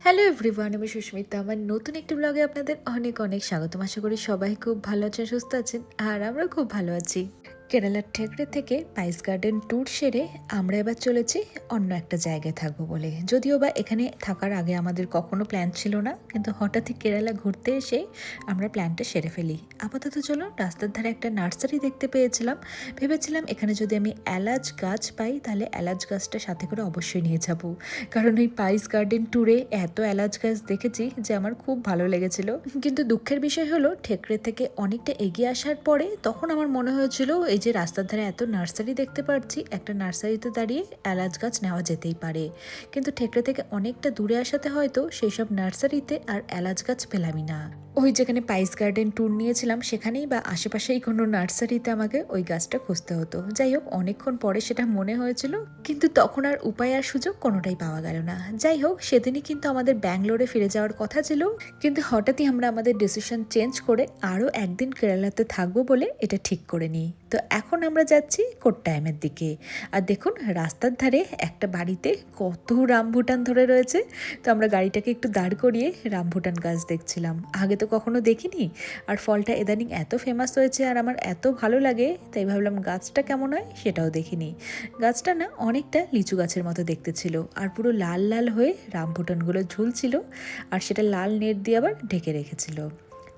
Hello everyone, আমি সুস্মিতা। আমার নতুন একটি ব্লগে আপনাদের অনেক অনেক স্বাগতম। আশা করি সবাই খুব ভালো আছেন, সুস্থ আছেন, আর আমরা খুব ভালো আছি। কেরালার ঠেকড়ে থেকে পাইস গার্ডেন ট্যুর সেরে আমরা এবার চলেছি অন্য একটা জায়গায় থাকবো বলে। যদিও বা এখানে থাকার আগে আমাদের কখনো প্ল্যান ছিল না, কিন্তু হঠাৎই কেরালা ঘুরতে এসে আমরা প্ল্যানটা সেরে ফেলি। আপাতত চলো, রাস্তার ধারে একটা নার্সারি দেখতে পেয়েছিলাম। ভেবেছিলাম এখানে যদি আমি এলাচ গাছ পাই তাহলে এলাচ গাছটা সাথে করে অবশ্যই নিয়ে যাব, কারণ ওই পাইস গার্ডেন ট্যুরে এত এলাচ গাছ দেখেছি যে আমার খুব ভালো লেগেছিল। কিন্তু দুঃখের বিষয় হলো, ঠেকড়ে থেকে অনেকটা এগিয়ে আসার পরে তখন আমার মনে হয়েছিল এই যে রাস্তার ধারে এত নার্সারি দেখতে পাচ্ছি, একটা নার্সারিতে দাঁড়িয়ে এলাচ গাছ নেওয়া যেতেই পারে। কিন্তু ঠেকড়ে থেকে অনেকটা দূরে আসাতে হয়তো সেই সব নার্সারিতে আর এলাচ গাছ পেলামই না। ওই যেখানে পাইস গার্ডেন ট্যুর নিয়েছিলাম সেখানেই বা আশেপাশেই কোনো নার্সারিতে আমাকে ওই গাছটা খুঁজতে হতো। যাই হোক, অনেকক্ষণ পরে সেটা মনে হয়েছিল, কিন্তু তখন আর উপায় আর সুযোগ কোনোটাই পাওয়া গেল না। যাই হোক, সেদিনই কিন্তু আমাদের ব্যাঙ্গালোরে ফিরে যাওয়ার কথা ছিল, কিন্তু হঠাৎই আমরা আমাদের ডিসিশন চেঞ্জ করে আরও একদিন কেরালাতে থাকবো বলে এটা ঠিক করে নিই। তো এখন আমরা যাচ্ছি কোট্টায়ামের দিকে। আর দেখুন, রাস্তার ধারে একটা বাড়িতে কত রামভুটান ধরে রয়েছে। তো আমরা গাড়িটাকে একটু দাঁড় করিয়ে রামভুটান গাছ দেখছিলাম। আগে তো কখনো দেখিনি, আর ফলটা ইদানিং এত ফেমাস হয়েছে আর আমার এত ভালো লাগে, তাই ভাবলাম গাছটা কেমন হয় সেটাও দেখিনি। গাছটা না অনেকটা লিচু গাছের মতো দেখতে ছিল, আর পুরো লাল লাল হয়ে রামভুটানগুলো ঝুলছিল, আর সেটা লাল নেট দিয়ে আবার ঢেকে রেখেছিল।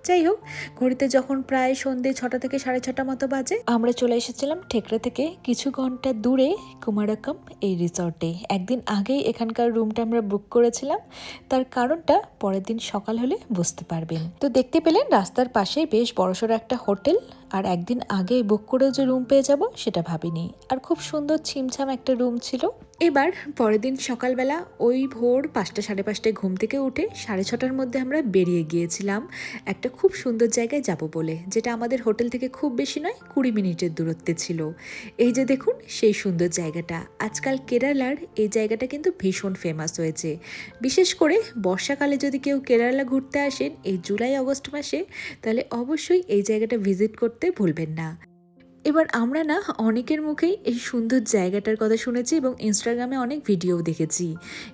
যাই হোক, ঘড়িতে যখন প্রায় সন্ধ্যে 6টা থেকে 6:30 মতো বাজে, আমরা চলে এসেছিলাম ঠেকড়া থেকে কিছু ঘন্টা দূরে কুমারাকাম এই রিসর্টে। একদিন আগেই এখানকার রুমটা আমরা বুক করেছিলাম, তার কারণটা পরের দিন সকাল হলে বুঝতে পারবেন। তো দেখতে পেলেন রাস্তার পাশেই বেশ বড়সড় একটা হোটেল, আর একদিন আগে বুক করে যে রুম পেয়ে যাব সেটা ভাবিনি। আর খুব সুন্দর ছিমছাম একটা রুম ছিল। এবার পরের দিন সকালবেলা ওই ভোর 5টা 5:30টায় ঘুম থেকে উঠে 6:30টার মধ্যে আমরা বেরিয়ে গিয়েছিলাম একটা খুব সুন্দর জায়গায় যাব বলে, যেটা আমাদের হোটেল থেকে খুব বেশি নয়, 20 মিনিটের দূরত্বে ছিল। এই যে দেখুন সেই সুন্দর জায়গাটা। আজকাল কেরালার এই জায়গাটা কিন্তু ভীষণ ফেমাস হয়েছে। বিশেষ করে বর্ষাকালে যদি কেউ কেরালা ঘুরতে আসেন এই জুলাই আগস্ট মাসে, তাহলে অবশ্যই এই জায়গাটা ভিজিট করতে ভুলবেন না। এবার আমরা না অনেকের মুখেই এই সুন্দর জায়গাটার কথা শুনেছি এবং ইনস্টাগ্রামে অনেক ভিডিও দেখেছি।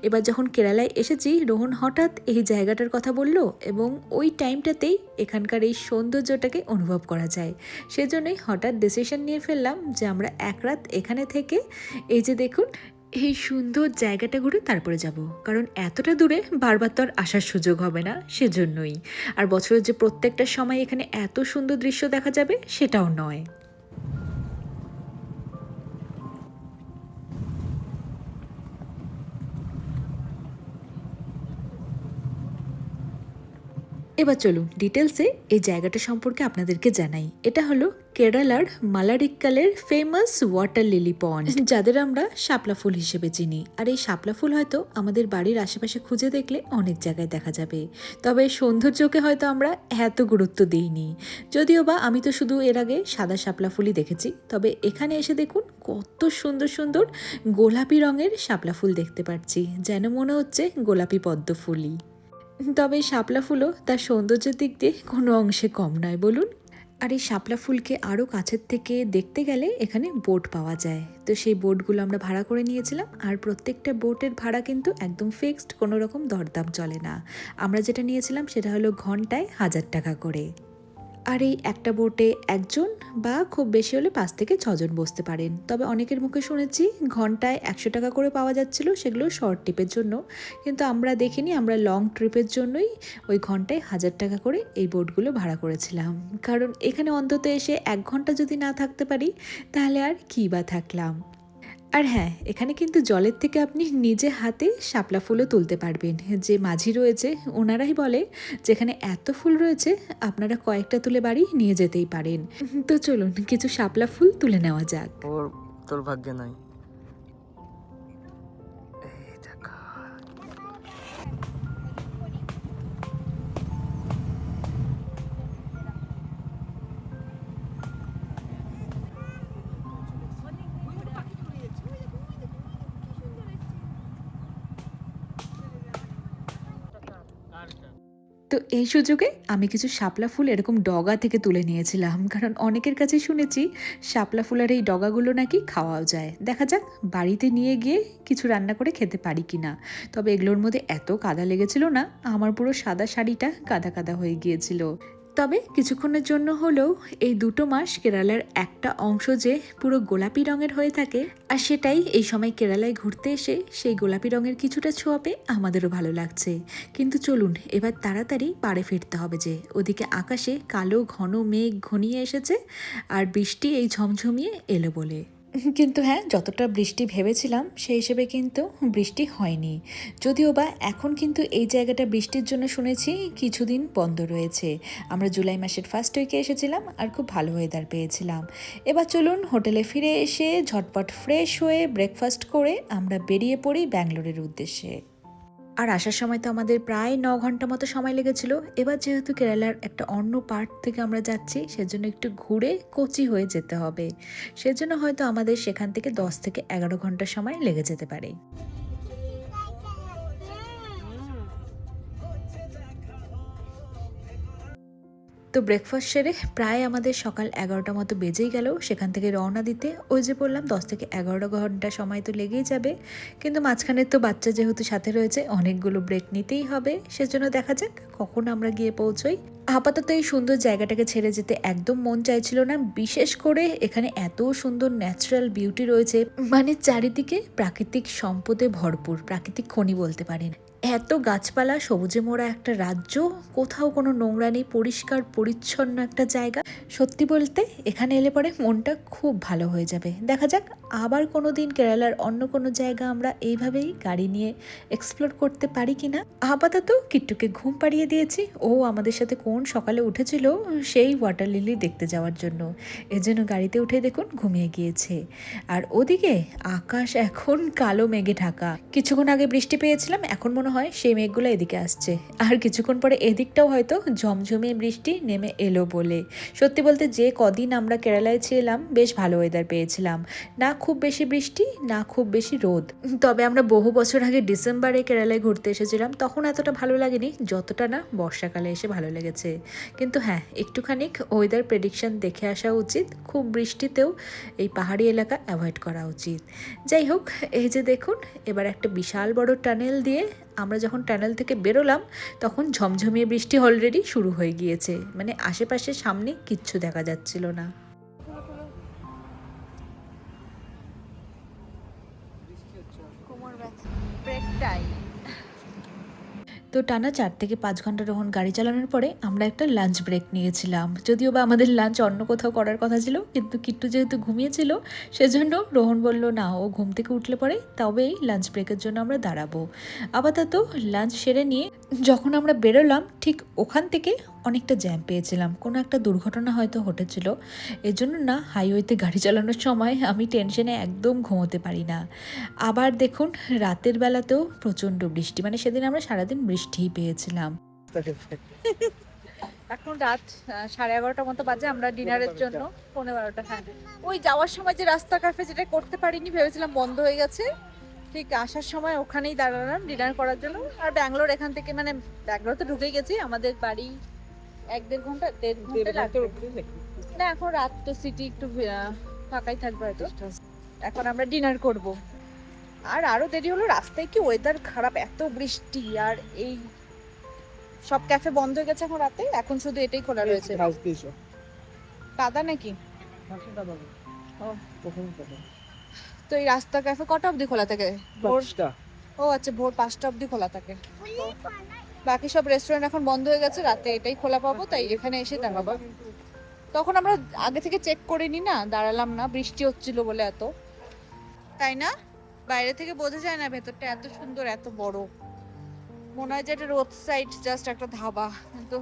এবার যখন কেরালায় এসেছি, রোহন হঠাৎ এই জায়গাটার কথা বলল, এবং ওই টাইমটাতেই এখানকার এই সৌন্দর্যটাকে অনুভব করা যায়। সেজন্যই হঠাৎ ডিসিশন নিয়ে ফেললাম যে আমরা এক রাত এখানে থেকে এই যে দেখুন এই সুন্দর জায়গাটা ঘুরে তারপরে যাব, কারণ এতটা দূরে বারবার তো আর আসার সুযোগ হবে না, সেজন্যই। আর বছরের যে প্রত্যেকটা সময় এখানে এত সুন্দর দৃশ্য দেখা যাবে সেটাও নয়। এবার চলুন ডিটেলসে এই জায়গাটা সম্পর্কে আপনাদেরকে জানাই। এটা হলো কেরালার মালারিক্কালের ফেমাস ওয়াটার লিলি পন্ড, যাদের আমরা শাপলা ফুল হিসেবে চিনি। আর এই শাপলা ফুল হয়তো আমাদের বাড়ির আশেপাশে খুঁজে দেখলে অনেক জায়গায় দেখা যাবে, তবে সৌন্দর্যকে হয়তো আমরা এত গুরুত্ব দিইনি। যদিও বা আমি তো শুধু এর আগে সাদা শাপলা ফুলই দেখেছি, তবে এখানে এসে দেখুন কত সুন্দর সুন্দর গোলাপি রঙের শাপলা ফুল দেখতে পাচ্ছি, যেন মনে হচ্ছে গোলাপি পদ্ম ফুলই। তবে শাপলা ফুলও তার সৌন্দর্যের দিক দিয়ে কোনো অংশে কম নয়, বলুন। আর এই শাপলা ফুলকে আরও কাছের থেকে দেখতে গেলে এখানে বোট পাওয়া যায়। তো সেই বোটগুলো আমরা ভাড়া করে নিয়েছিলাম, আর প্রত্যেকটা বোটের ভাড়া কিন্তু একদম ফিক্সড, কোনো রকম দরদাম চলে না। আমরা যেটা নিয়েছিলাম সেটা হলো ঘন্টায় 1000 টাকা করে। আর এই একটা বোটে একজন বা খুব বেশি হলে 5 থেকে 6জন বসতে পারেন। তবে অনেকের মুখে শুনেছি ঘন্টায় 100 টাকা করে পাওয়া যাচ্ছিল, সেগুলো শর্ট ট্রিপের জন্য। কিন্তু আমরা দেখিনি, আমরা লং ট্রিপের জন্যই ওই ঘন্টায় 1000 টাকা করে এই বোটগুলো ভাড়া করেছিলাম। কারণ এখানে অন্তত এসে 1 ঘন্টা যদি না থাকতে পারি তাহলে আর কী বা থাকলাম। আর হ্যাঁ, এখানে কিন্তু জলের থেকে আপনি নিজে হাতে শাপলা ফুলও তুলতে পারবেন। যে মাঝি রয়েছে ওনারাই বলে যেখানে এত ফুল রয়েছে আপনারা কয়েকটা তুলে বাড়ি নিয়ে যেতেই পারেন। তো চলুন কিছু শাপলা ফুল তুলে নেওয়া যাক। ওর তোর ভাগ্যে নাই। এই দেখো। তো তো এই সুযোগে আমি কিছু শাপলা ফুল এরকম ডগা থেকে তুলে নিয়েছিলাম, কারণ অনেকের কাছে শুনেছি শাপলা ফুলের এই ডগাগুলো নাকি খাওয়াও যায়। দেখা যাক বাড়িতে নিয়ে গিয়ে কিছু রান্না করে খেতে পারি কিনা। তবে এগুলোর মধ্যে এত কাদা লেগেছিল না, আমার পুরো সাদা শাড়িটা কাদা কাদা হয়ে গিয়েছিল। তবে কিছুক্ষণের জন্য হলেও এই 2 মাস কেরালার একটা অংশ যে পুরো গোলাপি রঙের হয়ে থাকে, আর সেটাই এই সময় কেরালায় ঘুরতে এসে সেই গোলাপি রঙের কিছুটা ছোঁয়া পেয়ে আমাদেরও ভালো লাগছে। কিন্তু চলুন এবার তাড়াতাড়ি পাড়ে ফিরতে হবে, যে ওদিকে আকাশে কালো ঘন মেঘ ঘনিয়ে এসেছে আর বৃষ্টি এই ঝমঝমিয়ে এলো বলে। কিন্তু হ্যাঁ, যতটা বৃষ্টি ভেবেছিলাম সেই হিসেবে কিন্তু বৃষ্টি হয়নি। যদিও বা এখন কিন্তু এই জায়গাটা বৃষ্টির জন্য শুনেছি কিছুদিন বন্ধ রয়েছে। আমরা জুলাই মাসের ফার্স্ট উইকে এসেছিলাম আর খুব ভালো ওয়েদার পেয়েছিলাম। এবার চলুন হোটেলে ফিরে এসে ঝটপট ফ্রেশ হয়ে ব্রেকফাস্ট করে আমরা বেরিয়ে পড়ি ব্যাঙ্গালোরের উদ্দেশ্যে। আর আসার সময় তো আমাদের প্রায় 9 ঘন্টা মতো সময় লেগেছিল। এবার যেহেতু কেরালার একটা অন্য পার্ট থেকে আমরা যাচ্ছি, সেজন্য একটু ঘুরে কোচি হয়ে যেতে হবে। সেজন্য হয়তো আমাদের সেখান থেকে 10 থেকে 11 ঘন্টা সময় লেগে যেতে পারে। তো ব্রেকফাস্ট সেরে প্রায় আমাদের সকাল 11টা মতো বেজেই গেল সেখান থেকে রওনা দিতে। ওই যে বললাম 10 থেকে 11 ঘন্টা সময় তো লেগেই যাবে, কিন্তু মাঝখানে তো বাচ্চা যেহেতু সাথে রয়েছে অনেকগুলো ব্রেক নিতেই হবে। সেজন্য দেখা যাক কখন আমরা গিয়ে পৌঁছই। আপাতত এই সুন্দর জায়গাটাকে ছেড়ে যেতে একদম মন চাইছিল না, বিশেষ করে এখানে এত সুন্দর ন্যাচারাল বিউটি রয়েছে, মানে চারিদিকে প্রাকৃতিক সম্পদে ভরপুর, প্রাকৃতিক খনি বলতে পারেন। এত গাছপালা, সবুজে মোড়া একটা রাজ্য, কোথাও কোনো নোংরা নেই, পরিষ্কার পরিচ্ছন্ন একটা জায়গা। সত্যি বলতে এখানে এলে পরে মনটা খুব ভালো হয়ে যাবে। দেখা যাক আবার কোনো দিন কেরালার অন্য কোনো জায়গা আমরা এইভাবেই গাড়ি নিয়ে এক্সপ্লোর করতে পারি কিনা। আপাতত কিট্টুকে ঘুম পাড়িয়ে দিয়েছি, ও আমাদের সাথে কোন সকালে উঠেছিল সেই ওয়াটার লিলি দেখতে যাওয়ার জন্য, এজন্য গাড়িতে উঠে দেখুন ঘুমিয়ে গিয়েছে। আর ওদিকে আকাশ এখন কালো মেঘে ঢাকা। কিছুক্ষণ আগে বৃষ্টি পেয়েছিলাম, এখন মনে হয় সেই মেঘগুলো এদিকে আসছে, আর কিছুক্ষণ পরে এদিকটাও হয়তো ঝমঝমিয়ে বৃষ্টি নেমে এলো বলে। সত্যি বলতে যে কদিন আমরা কেরালায় ছিলাম বেশ ভালো ওয়েদার পেয়েছিলাম, না খুব বেশি বৃষ্টি না খুব বেশি রোদ। তবে আমরা বহু বছর আগে ডিসেম্বরে কেরালায় ঘুরতে এসেছিলাম, তখন এতটা ভালো লাগেনি যতটা না বর্ষাকালে এসে ভালো লেগেছে। কিন্তু হ্যাঁ, একটুখানি ওয়েদার প্রেডিকশন দেখে আসা উচিত, খুব বৃষ্টিতেও এই পাহাড়ি এলাকা অ্যাভয়েড করা উচিত। যাই হোক, এই যে দেখুন এবার একটা বিশাল বড় টানেল দিয়ে আমরা যখন টানেল থেকে বেরোলাম তখন ঝমঝমিয়ে বৃষ্টি অলরেডি শুরু হয়ে গিয়েছে, মানে আশেপাশে সামনে কিচ্ছু দেখা যাচ্ছিল না। তো টানা 4 থেকে 5 ঘন্টা যখন গাড়ি চালানোর পরে আমরা একটা লাঞ্চ ব্রেক নিয়েছিলাম। যদিও বা আমাদের লাঞ্চ অন্য কোথাও করার কথা ছিল, কিন্তু কিট্টু যেহেতু ঘুমিয়েছিল সেজন্য রোহন বলল না, ও ঘুম থেকে উঠলে পরে তবেই লাঞ্চ ব্রেকের জন্য আমরা দাঁড়াবো। আপাতত লাঞ্চ সেরে নিয়ে যখন আমরা বেরোলাম ঠিক ওখান থেকে অনেকটা জ্যাম পেয়েছিলাম, কোনো একটা দুর্ঘটনা হয়তো ঘটেছিল। এজন্য না হাইওয়েতে গাড়ি চালানোর সময় আমি টেনশনে একদম ঘুমোতে পারি না। আবার দেখুন রাতের বেলাতেও প্রচণ্ড বৃষ্টি, মানে সেদিন আমরা সারাদিন বৃষ্টিই পেয়েছিলাম। এখন রাত 11:30 মতো বাজে, আমরা ডিনারের জন্য 11:15, হ্যাঁ ওই যাওয়ার সময় যে রাস্তা ক্যাফে যেটা করতে পারিনি, ভেবেছিলাম বন্ধ হয়ে গেছে, ঠিক আসার সময় ওখানেই দাঁড়ালাম ডিনার করার জন্য। আর ব্যাঙ্গালোর এখান থেকে, মানে ব্যাঙ্গালোর তো ঢুকে গেছি, আমাদের বাড়ি 1-1.5 ঘন্টা, 1.5 ঘন্টা লাগবে না। এখন রাত তো সিটি একটু ফাঁকাই থাকবে হয়তো। এখন আমরা ডিনার করব, আর আরো দেরি হলো। রাস্তায় কি ওয়েদার খারাপ, এত বৃষ্টি, আর এই সব ক্যাফে বন্ধ হয়ে গেছে এখন রাতে, এখন শুধু এটাই খোলা রয়েছে। কাদা নাকি? তো এই রাস্তা ক্যাফে কটা অবধি খোলা থাকে? ও আচ্ছা, ভোর 5টা অবধি খোলা থাকে। বাকি সব রেস্টুরেন্ট এখন বন্ধ হয়ে গেছে, রাতে এটাই খোলা পাবো, তাই এখানে এসে দাঁড়াবো। তখন আমরা আগে থেকে চেক করিনি না, দাঁড়ালাম না, বৃষ্টি হচ্ছিল বলে এত, তাই না? বাইরে থেকে বোঝা যায় না ভেতরটা এত সুন্দর, এত বড়, মনে হয় যে এটা রোড সাইড জাস্ট একটা ধাবা, কিন্তু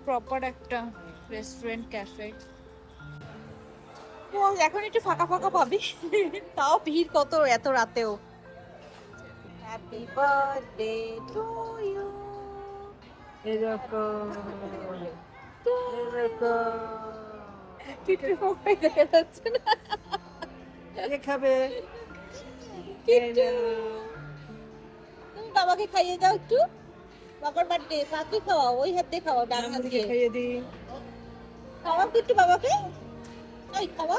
প্রপার একটা রেস্টুরেন্ট ক্যাফে। ও এখন একটু ফাঁকা ফাঁকা পাবি, তাও ভিড় কত এত রাতেও। Happy birthday to you. দেখা যাচ্ছে না, খাবে তুমি বাবাকে খাইয়ে দাও একটু। বাবার বার্থডে কাকে খাওয়াও ওই হাত দিয়ে খাওয়াও ডান হাত দিয়ে খাইয়ে দিই। খাওয়াও একটু বাবাকে এই খাওয়া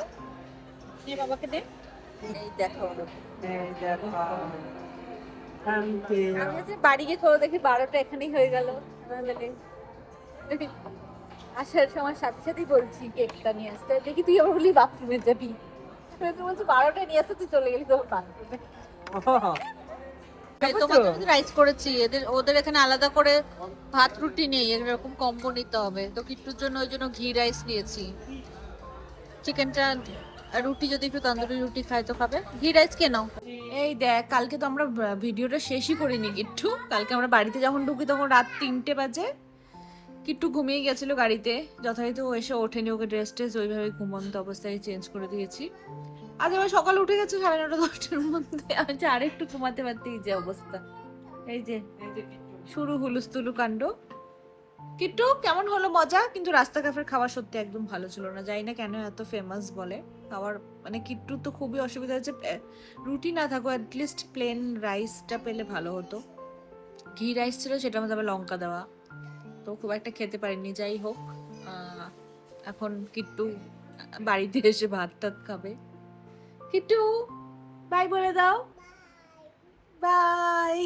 নে বাবাকে দে এই দেখো এই দেখো। শান্তি। আমি হচ্ছে বাড়ি গিয়ে খাওয়া দেখি 12টা এখানেই হয়ে গেল আসার সময় সাথে সাথেই বলছি কেকটা নিয়ে আসতে দেখি তুই আবার বলি বাথরুমে যাবি তুই বলছি 12টা নিয়ে আসতে তুই চলে গেলি তোর বাথরুমে তোমাকে রাইস করেছি ওদের এখানে আলাদা করে ভাত রুটি নেই এরকম কম্বো নিতে হবে তো কিট্টুর জন্য ওই জন্য ঘি রাইস নিয়েছি চিকেনটা রুটি যদি একটু তন্দুরি রুটি খাই তো খাবে ঘি রাইস কে নাও এই দেখ কালকে তো আমরা ভিডিওটা শেষই করিনি কিট্টু কালকে আমরা বাড়িতে যখন ঢুকি তখন রাত 3টে বাজে কিট্টু ঘুমিয়ে গেছিল গাড়িতে যথারীতি ও এসে ওঠেনি ওকে ড্রেস ট্রেস ওইভাবে ঘুমন্ত অবস্থায় চেঞ্জ করে দিয়েছি আজ আবার সকালে উঠে গেছে 9:30-10টার মধ্যে আজ আর একটু ঘুমাতে পারতেই যে অবস্থা এই যে শুরু হুলুস্থুলু কাণ্ড কিট্টু কেমন হলো মজা কিন্তু রাস্তা ক্যাফের খাবার সত্যি একদম ভালো ছিল না জানি না কেন এত ফেমাস বলে খাবার মানে কিট্টু তো খুবই অসুবিধা হচ্ছে রুটি না থাকো অ্যাটলিস্ট প্লেন রাইসটা পেলে ভালো হতো ঘি রাইস ছিল সেটার মধ্যে আবার লঙ্কা দেওয়া তো খুব একটা খেতে পারিনি যাই হোক এখন কিট্টু বাড়িতে এসে ভাত টাত খাবে কিট্টু বাই বলে দাও বাই